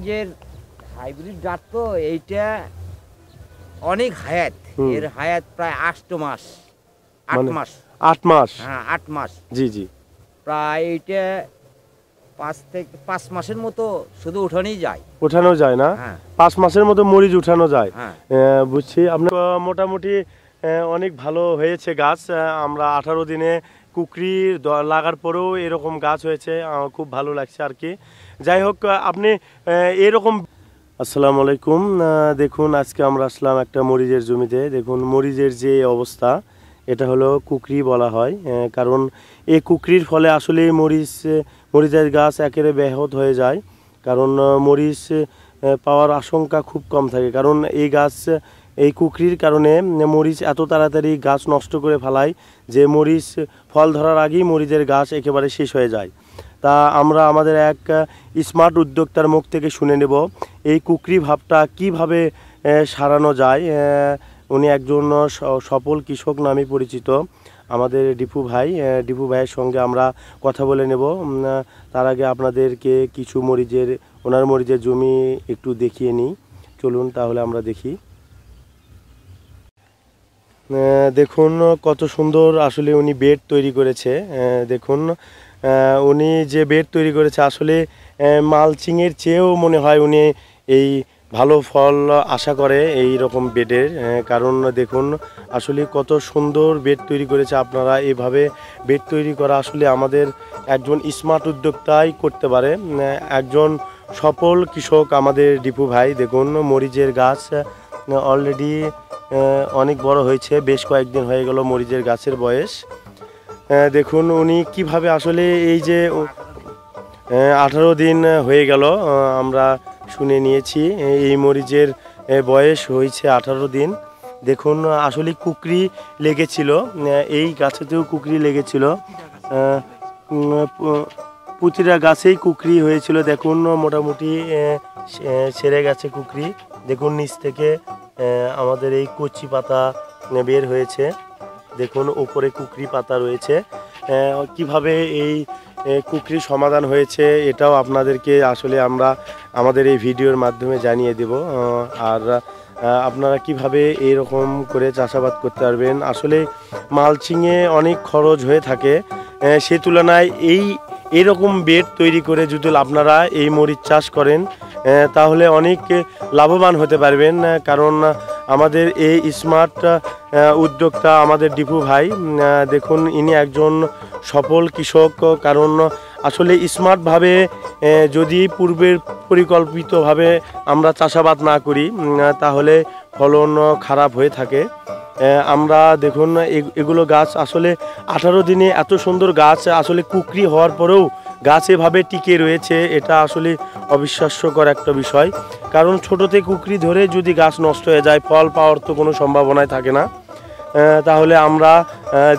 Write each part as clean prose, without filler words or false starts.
যে হাইব্রিড জাত তো এইটা অনেক হায়াত। এর হায়াত প্রায় 8 মাস, 8 মাস। 8 মাস? হ্যাঁ, 8 মাস। জি জি। প্রায় এইটা 5 মাসের মতো শুধু উঠানোই যায়। উঠানো যায় না? 5 মাসের মতো মরিচ উঠানো যায়। বুঝছি। আপনার মোটামুটি অনেক ভালো হয়েছে গাছ। আমরা 18 দিনে কুকরি লাগার পরেও এরকম গাছ হয়েছে, খুব ভালো লাগছে আর কি। যাই হোক, আপনি এরকম। আসসালামু আলাইকুম। দেখুন, আজকে আমরা আসলাম একটা মরিচের জমিতে। দেখুন মরিচের যে অবস্থা, এটা হলো কুকরি বলা হয়, কারণ এই কুকরির ফলে আসলে মরিচের গাছ একেবারে ব্যাহত হয়ে যায়। কারণ মরিচ পাওয়ার আশঙ্কা খুব কম থাকে, কারণ এই কুকরির কারণে মরিচ এত তাড়াতাড়ি গাছ নষ্ট করে ফেলায় যে মরিচ ফল ধরার আগেই মরিচের গাছ একেবারে শেষ হয়ে যায়। তা আমরা আমাদের এক স্মার্ট উদ্যোক্তার মুখ থেকে শুনে নেব এই কুকরি ভাবটা কিভাবে সারানো যায়। উনি একজন সফল কৃষক নামে পরিচিত, আমাদের ডিপু ভাইয়ের সঙ্গে আমরা কথা বলে নেব। তার আগে আপনাদেরকে কিছু ওনার মরিচের জমি একটু দেখিয়ে নিই। চলুন তাহলে আমরা দেখি। দেখুন কত সুন্দর আসলে উনি বেড তৈরি করেছে। দেখুন উনি যে বেড তৈরি করেছে, আসলে মালচিংয়ের চেয়েও মনে হয় উনি এই ভালো ফল আশা করে এই রকম বেডের। কারণ দেখুন আসলে কত সুন্দর বেড তৈরি করেছে। আপনারা এভাবে বেড তৈরি করা আসলে আমাদের একজন স্মার্ট উদ্যোক্তাই করতে পারে। একজন সফল কৃষক আমাদের ডিপু ভাই। দেখুন মরিচের গাছ অলরেডি অনেক বড় হয়েছে, বেশ কয়েকদিন হয়ে গেল মরিচের গাছের বয়স। দেখুন উনি কিভাবে আসলে এই যে 18 দিন হয়ে গেল, আমরা শুনে নিয়েছি এই মরিচের বয়স হয়েছে 18 দিন। দেখুন আসলে কুকরি লেগেছিল, এই গাছেতেও কুকরি লেগেছিল, প্রতিটা গাছেই কুকরি হয়েছিল। দেখুন মোটামুটি সেরে গেছে কুকরি। দেখুন নিচ থেকে আমাদের এই কচি পাতা বের হয়েছে। দেখুন উপরে কুকরি পাতা রয়েছে। কিভাবে এই কুকরির সমাধান হয়েছে এটাও আপনাদেরকে আসলে আমরা আমাদের এই ভিডিওর মাধ্যমে জানিয়ে দেব। আর আপনারা কিভাবে এইরকম করে চাষাবাদ করতে পারবেন। আসলে মালচিংয়ে অনেক খরচ হয়ে থাকে, সে তুলনায় এইরকম বেড তৈরি করে যদি আপনারা এই মরিচ চাষ করেন তাহলে অনেক লাভবান হতে পারবেন। কারণ আমাদের এই স্মার্ট উদ্যোক্তা আমাদের ডিপু ভাই, দেখুন ইনি একজন সফল কৃষক। কারণ আসলে স্মার্টভাবে যদি পূর্বের পরিকল্পিতভাবে আমরা চাষাবাদ না করি তাহলে ফলন খারাপ হয়ে থাকে। আমরা দেখুন এগুলো গাছ আসলে 18 দিনে এত সুন্দর গাছ, আসলে কুকরি হওয়ার পরেও গাছ এভাবে টিকে রয়েছে, এটা আসলে অবিশ্বাস্যকর একটা বিষয়। কারণ ছোটোতে কুকরি ধরে যদি গাছ নষ্ট হয়ে যায় ফল পাওয়ার তো কোনো সম্ভাবনাই থাকে না। তাহলে আমরা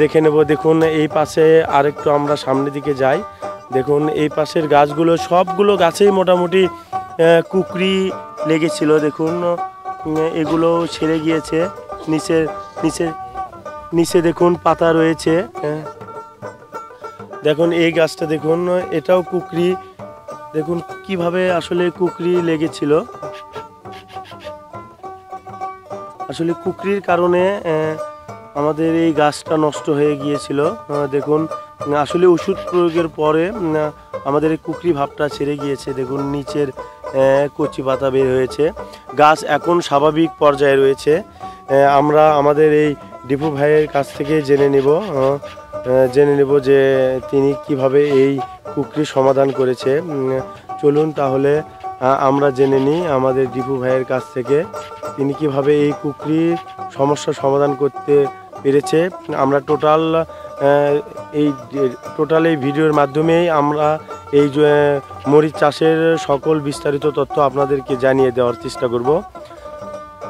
দেখে নেব। দেখুন এই পাশে আরেকটু আমরা সামনের দিকে যাই। দেখুন এই পাশের গাছগুলো সবগুলো গাছেই মোটামুটি কুকরি লেগেছিল। দেখুন এগুলো ছেড়ে গিয়েছে, নিচে দেখুন পাতা রয়েছে। দেখুন এই গাছটা দেখুন, এটাও কুকরি। দেখুন কিভাবে আসলে কুকরি লেগেছিল। আসলে কুকরির কারণে আমাদের এই গাছটা নষ্ট হয়ে গিয়েছিল। দেখুন আসলে ওষুধ প্রয়োগের পরে আমাদের এই কুকরি ভাবটা ছেড়ে গিয়েছে। দেখুন নিচের কচি পাতা বের হয়েছে, গাছ এখন স্বাভাবিক পর্যায়ে রয়েছে। আমরা আমাদের এই ডিপু ভাইয়ের কাছ থেকে জেনে নেব যে তিনি কিভাবে এই কুকরির সমাধান করেছে। চলুন তাহলে আমরা জেনে নিই আমাদের ডিপু ভাইয়ের কাছ থেকে তিনি কিভাবে এই কুকরির সমস্যার সমাধান করতে পেরেছে। আমরা টোটাল এই ভিডিওর মাধ্যমেই আমরা এই মরিচ চাষের সকল বিস্তারিত তথ্য আপনাদেরকে জানিয়ে দেওয়ার চেষ্টা করব।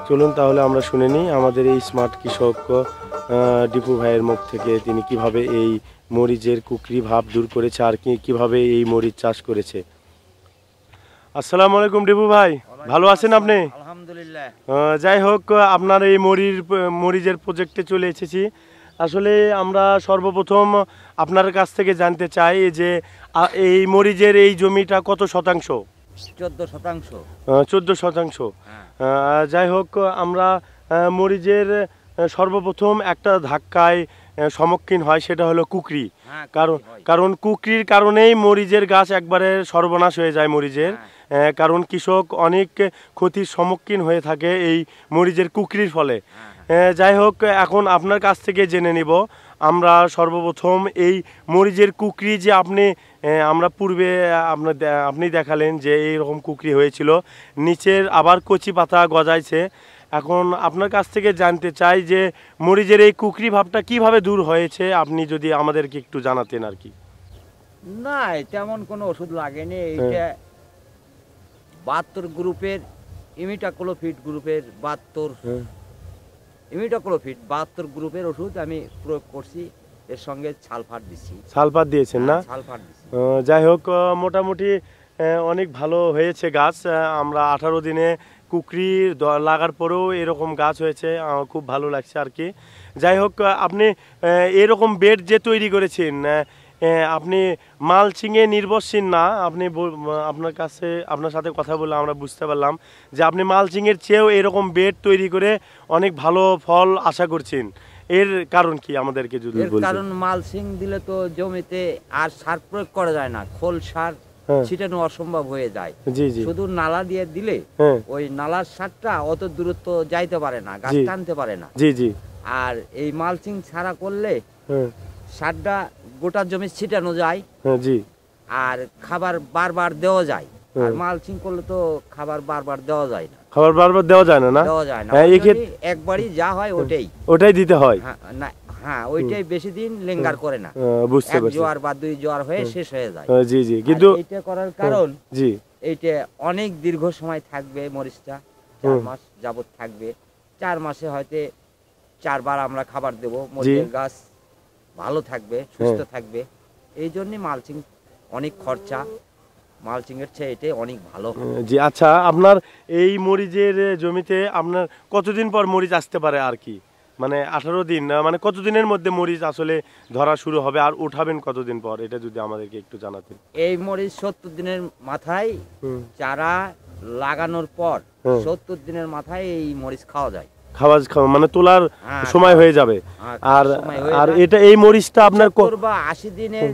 চলুন তাহলে আমরা শুনে নিই আমাদের এই স্মার্ট কৃষক ডিপু ভাইয়ের মুখ থেকে তিনি কিভাবে এই মরিচের কুকরি ভাব দূর করেছে আর কিভাবে এই মরিচ চাষ করেছে। আসসালামু আলাইকুম ডিপু ভাই, ভালো আছেন আপনি? আলহামদুলিল্লাহ। যাই হোক, আপনার এই মরিচের প্রজেক্টে চলে এসেছি। আসলে আমরা সর্বপ্রথম আপনার কাছ থেকে জানতে চাই যে এই মরিচের এই জমিটা কত শতাংশ? 14%। 14%। হ্যাঁ। যাই হোক, আমরা মরিচের সর্বপ্রথম একটা ধাক্কায় সম্মুখীন হয়, সেটা হলো কুকরি। হ্যাঁ, কারণ কুকরি হয়। কারণ কুকরির কারণেই মরিচের গাছ একবারে সর্বনাশ হয়ে যায় মরিচের। হ্যাঁ। কারণ কৃষক অনেক ক্ষতির সম্মুখীন হয়ে থাকে এই মরিচের কুকরির ফলে। হ্যাঁ। যাই হোক, এখন আপনার কাছ থেকে জেনে নিব আমরা সর্বপ্রথম এই মরিচের কুকরি যে আমরা পূর্বে আপনি দেখালেন যে এইরকম কুকরি হয়েছিল, নিচের আবার কচি পাতা গজাইছে। এখন আপনার কাছ থেকে জানতে চাই যে মরিচের এই কুকরি ভাবটা কিভাবে দূর হয়েছে, আপনি যদি আমাদেরকে একটু জানাতেন আর কি। না, তেমন কোনো ওষুধ লাগেনি। এইটা 72 গ্রুপের ইমিডাক্লোপিড গ্রুপের 72 গ্রুপের ওষুধ আমি প্রয়োগ করছি। এর সঙ্গে সালফার দিচ্ছি। সালফার দিয়েছেন না? সালফার দিচ্ছি। যাই হোক, মোটামুটি অনেক ভালো হয়েছে গাছ। আমরা 18 দিনে কুকরি লাগার পরেও এরকম গাছ হয়েছে, আমার খুব ভালো লাগছে আর কি। যাই হোক, আপনি এরকম বেড যে তৈরি করেছেন, আপনি মালচিংয়ে নির্ভরশীল না। আপনি আপনার সাথে কথা বলে আমরা বুঝতে পারলাম যে আপনি মালচিংয়ের চেয়েও এরকম বেড তৈরি করে অনেক ভালো ফল আশা করছেন। এর কারণ কি আমাদেরকে যদি বলতেন? কারণ মালচিং দিলে তো জমিতে আর সার প্রয়োগ করা যায় না, খোল সার ছিটানো অসম্ভব হয়ে যায়। জি জি। শুধু নালা দিয়ে দিলে ওই নালার সারটা অত দূরত্ব যাইতে পারে না, গাছ টানতে পারে না। জি জি। আর এই মালচিং ছাড়া করলে সারটা গোটা জমি ছিটানো যায়। জি। আর খাবার বারবার দেওয়া যায়। আর মালচিং করলে তো খাবার বারবার দেওয়া যায় না। খাবার বারবার দেওয়া যায় না। দেওয়া যায় না। একবারই যা হয় ওটাই দিতে হয়। হ্যাঁ, ওইটাই বেশি দিন লেঙ্গার করে না। বুঝতে পারছি। জোয়ার বা 2 জোয়ার হয়ে শেষ হয়ে যায়। জি জি। কিন্তু এটা করার কারণ জি, এইটা অনেক দীর্ঘ সময় থাকবে। মরিচটা 4 মাস যাবত থাকবে। 4 মাসে হয়তো 4 বার আমরা খাবার দেব। মরিচের গাছ ভালো থাকবে, সুস্থ থাকবে। এই জন্যই মালচিং অনেক খরচা। মালচিং এর চেয়ে এটা অনেক ভালো। জি। আচ্ছা, আপনার এই মরিচের জমিতে আপনার কতদিন পর মরিচ আসতে পারে আর কি? মানে 18 দিন, মানে কতদিনের মধ্যে মরিচ আসলে ধরা শুরু হবে আর উঠাবেন কতদিন পর, এটা যদি আমাদেরকে একটু জানাতেন। এই মরিচ 70 দিনের মাথায় চারা লাগানোর পর 70 দিনের মাথায় এই মরিচ খাওয়া যায়। খাওয়া মানে তোলার সময় হয়ে যাবে। আর এটা এই মরিচটা আপনার 70 বা 80 দিনের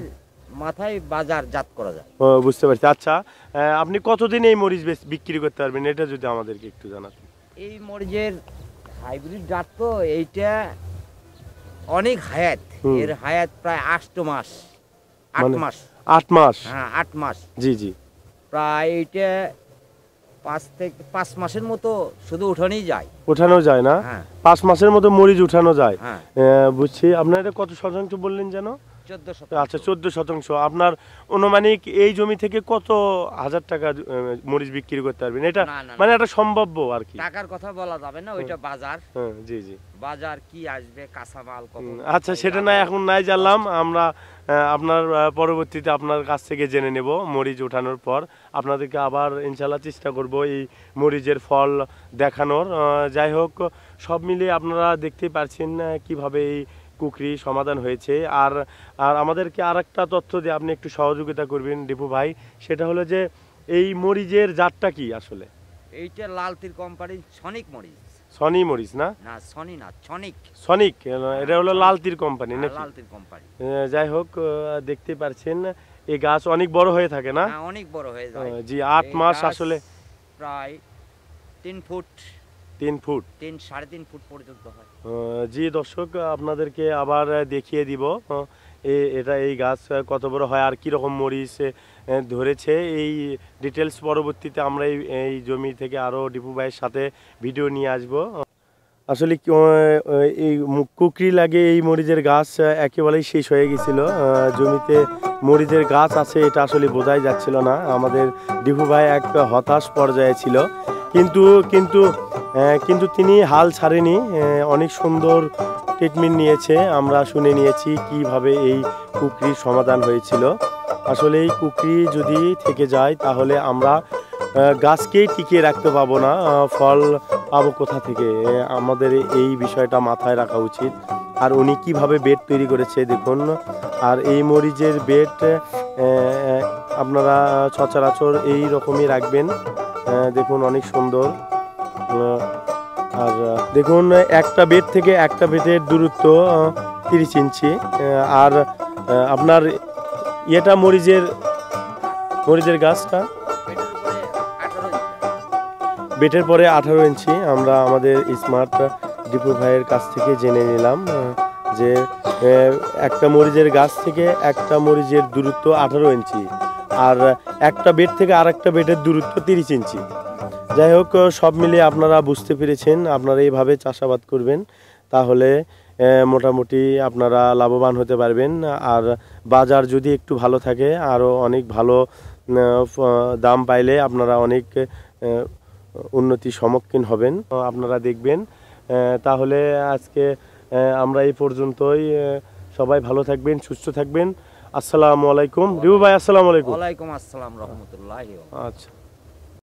মাথায় বাজারজাত করা যায়। বুঝতে পারছি। আচ্ছা, আপনি কতদিন এই মরিচ বিক্রি করতে পারবেন, এটা যদি আমাদেরকে একটু জানাতেন। এই মরিচের হাইব্রিড জাত তো, এইটা অনেক হায়াত। এর হায়াত প্রায় 8 মাস। 8 মাস। 8 মাস। হ্যাঁ, 8 মাস। জি জি। প্রায় এইটা 5 মাসের মতো শুধু উঠানো যায় না? 5 মাসের মতো মরিচ উঠানো যায়। হ্যাঁ। বুঝছি। আপনার এটা কত শতাংশ বললেন যেন? 14%। আচ্ছা, 14%। আপনার অনুমানিক এই জমি থেকে কত হাজার টাকা মরিচ বিক্রি করতে পারবেন? এটা মানে একটা সম্ভাব্য আর কি। টাকার কথা বলা যাবে না, ওইটা বাজার। জি জি। বাজার কি আসবে, কাঁচামাল কত। আচ্ছা, সেটা না এখন নাই জানলাম। আমরা আপনার পরবর্তীতে আপনার কাছ থেকে জেনে নেব মরিচ ওঠানোর পর। আপনাদেরকে আবার ইনশাল্লাহ চেষ্টা করব এই মরিচের ফল দেখানোর। যাই হোক, সব মিলিয়ে আপনারা দেখতেই পারছেন কিভাবে এই কুকরি সমাধান হয়েছে। আর আমাদেরকে আরেকটা তথ্য দিয়ে আপনি একটু সহযোগিতা করবেন দীপু ভাই, সেটা হলো যে এই মরিচের জাতটা কি আসলে? এইটা লালতির কোম্পানির সনিক মরিচ। সনি মরিচ না? না, সনি না, সনিক। সনিক, এটা হলো লালতির কোম্পানি নাকি? লালতির কোম্পানি। যাই হোক, দেখতে পারছেন এই গাছ অনেক বড় হয়ে থাকে না? হ্যাঁ, অনেক বড় হয়ে যায়। জি। 8 মাস আসলে প্রায় 3 ফুট, 3.5 ফুট পর্যন্ত হয়। জি দর্শক, আপনাদেরকে আবার দেখিয়ে দিব এই গাছ কত বড় হয় আর কীরকম মরিচ ধরেছে। এই ডিটেলস পরবর্তীতে আমরা এই জমি থেকে আরও দীপু ভাইয়ের সাথে ভিডিও নিয়ে আসব। আসলে এই কুকরি লাগে এই মরিচের গাছ একেবারেই শেষ হয়ে গেছিল। জমিতে মরিচের গাছ আছে এটা আসলে বোঝাই যাচ্ছিল না। আমাদের দীপু ভাই এক হতাশ পর্যায়ে ছিল, কিন্তু তিনি হাল ছাড়েনি। অনেক সুন্দর ট্রিটমেন্ট নিয়েছে। আমরা শুনে নিয়েছি কিভাবে এই কুকরির সমাধান হয়েছিল। আসলে এই কুকরি যদি থেকে যায় তাহলে আমরা গাছকেই টিকিয়ে রাখতে পাবো না, ফল পাবো কোথা থেকে? আমাদের এই বিষয়টা মাথায় রাখা উচিত। আর উনি কিভাবে বেড তৈরি করেছে দেখুন। আর এই মরিচের বেড আপনারা সচরাচর এই রকমই রাখবেন। দেখুন অনেক সুন্দর। আর দেখুন একটা বেড থেকে একটা বেডের দূরত্ব 30 ইঞ্চি। আর আপনার ইয়েটা মরিচের গাছটা বেটের পরে 18 ইঞ্চি। আমরা আমাদের স্মার্ট দীপু ভাইয়ের কাছ থেকে জেনে নিলাম যে একটা মরিচের গাছ থেকে একটা মরিচের দূরত্ব 18 ইঞ্চি, আর একটা বেড থেকে আরেকটা বেডের দূরত্ব 30 ইঞ্চি। যাই হোক, সব মিলিয়ে আপনারা বুঝতে পেরেছেন। আপনারা এইভাবে চাষাবাদ করবেন, তাহলে মোটামুটি আপনারা লাভবান হতে পারবেন। আর বাজার যদি একটু ভালো থাকে, আরও অনেক ভালো দাম পাইলে আপনারা অনেক উন্নতির সম্মুখীন হবেন। আপনারা দেখবেন। তাহলে আজকে আমরা এই পর্যন্তই। সবাই ভালো থাকবেন, সুস্থ থাকবেন। আসসালামু আলাইকুম। রিবু ভাই, আসসালামু আলাইকুম। ওয়ালাইকুম আসসালাম রহমতুল্লাহ। আচ্ছা।